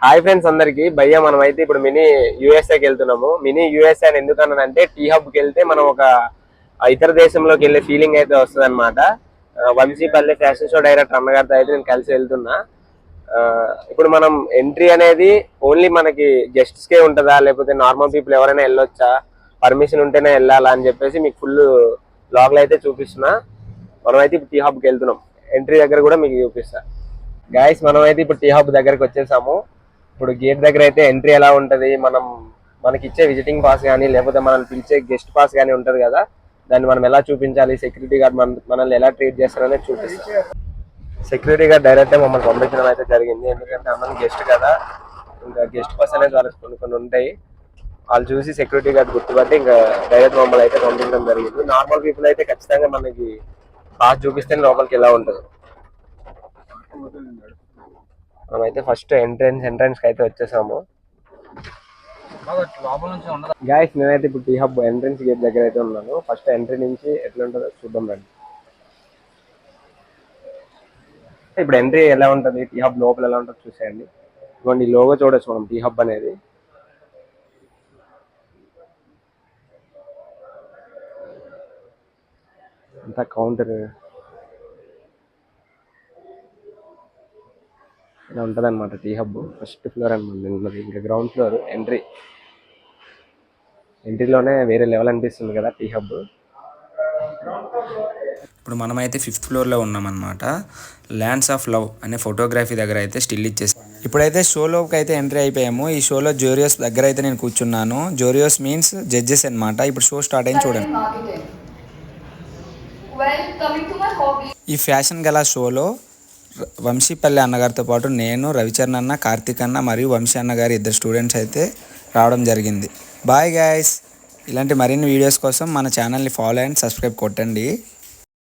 Hi friends అందరికి భయ్య మనం అయితే ఇప్పుడు మినీ యూఎస్ఏకి వెళ్తున్నాము. మినీ యూఎస్ఏ అని ఎందుకన్నానంటే టీ హబ్కి వెళ్తే మనం ఒక ఇతర దేశంలోకి వెళ్ళే ఫీలింగ్ అయితే వస్తుంది అనమాట. వంశీపల్లి ఫ్యాషన్ షో డైరెక్టర్ అన్నగారితో అయితే నేను కలిసి వెళ్తున్నా. ఇప్పుడు మనం ఎంట్రీ అనేది ఓన్లీ మనకి గెస్ట్స్ కే ఉంటుందా లేకపోతే నార్మల్ పీపుల్ ఎవరైనా వెళ్ళొచ్చా, పర్మిషన్ ఉంటేనే వెళ్ళాలా అని చెప్పేసి మీకు ఫుల్ బ్లాగ్లు అయితే చూపిస్తున్నా. మనం అయితే ఇప్పుడు టీ హబ్కి వెళ్తున్నాం. ఎంట్రీ దగ్గర కూడా మీకు చూపిస్తా. గాయస్ మనం అయితే ఇప్పుడు టీ హబ్ దగ్గరకు వచ్చేసాము. ఇప్పుడు గేట్ దగ్గర అయితే ఎంట్రీ ఎలా ఉంటది, మనకి ఇచ్చే విజిటింగ్ పాస్ కానీ లేకపోతే మనల్ని పిలిచే గెస్ట్ పాస్ కానీ ఉంటది కదా, దాన్ని మనం ఎలా చూపించాలి, సెక్యూరిటీ గార్డ్ మనల్ని ఎలా ట్రీట్ చేస్తారనేది చూపిస్తాం. సెక్యూరిటీ గార్డ్ డైరెక్ట్ మమ్మల్ని పంపించడం అయితే జరిగింది. ఎందుకంటే అమ్మని గెస్ట్ కదా, ఇంకా గెస్ట్ పాస్ అనేది వాళ్ళకి కొన్ని ఉంటాయి. వాళ్ళు చూసి సెక్యూరిటీ గార్డ్ గుర్తుపట్టి ఇంకా డైరెక్ట్ మమ్మల్ని అయితే పంపించడం జరిగింది. నార్మల్ పీపుల్ అయితే ఖచ్చితంగా మనకి పాస్ చూపిస్తేనే లోపలికి ఎలా ఉంటుంది. మనమైతే ఫస్ట్ ఎంట్రన్స్ కి అయితే వచ్చేసాము. గాయస్ నేనైతే ఇప్పుడు టీ హబ్ ఎంట్రన్స్ గేట్ దగ్గర అయితే ఉన్నాను. ఫస్ట్ ఎంట్రీ నుంచి ఎట్లా ఉంటుందో చూద్దాం రండి. ఇప్పుడు ఎంట్రీ ఎలా ఉంటుంది, టీ హబ్ లోపల ఎలా ఉంటుందో చూసేయండి. ఇవ్వండి లోగో చూడొచ్చు మనం, టీ హబ్ అనేది. అంతా కౌంటర్ ఇలా ఉంటుంది అనమాట. టీ హబ్ ఫస్ట్ ఫ్లోర్ అనమాట. ఇంకా గ్రౌండ్ ఫ్లోర్ ఎంట్రీలోనే వేరే లెవెల్ అనిపిస్తుంది కదా టీ హబ్. ఇప్పుడు మనమైతే 5th ఫ్లోర్లో ఉన్నామన్నమాట. ల్యాండ్స్ ఆఫ్ లవ్ అనే ఫోటోగ్రఫీ దగ్గర అయితే స్టిల్ ఇచ్చేసి ఇప్పుడైతే షోలోకి అయితే ఎంట్రీ అయిపోయాము. ఈ షోలో జోరియోస్ దగ్గర అయితే నేను కూర్చున్నాను. జోరియోస్ మీన్స్ జడ్జెస్ అనమాట. ఇప్పుడు షో స్టార్ట్ అయింది చూడండి. ఈ ఫ్యాషన్ గల షోలో వంశీపల్లి అన్నగారితో పాటు నేను, రవిచరణ్ అన్న, కార్తీక్ అన్న మరియు వంశీ అన్న గారి 2 స్టూడెంట్స్ అయితే రావడం జరిగింది. Bye guys. ఇలాంటి మరిన్ని వీడియోస్ కోసం మన ఛానల్ని ఫాలో అండ్ సబ్స్క్రైబ్ కొట్టండి.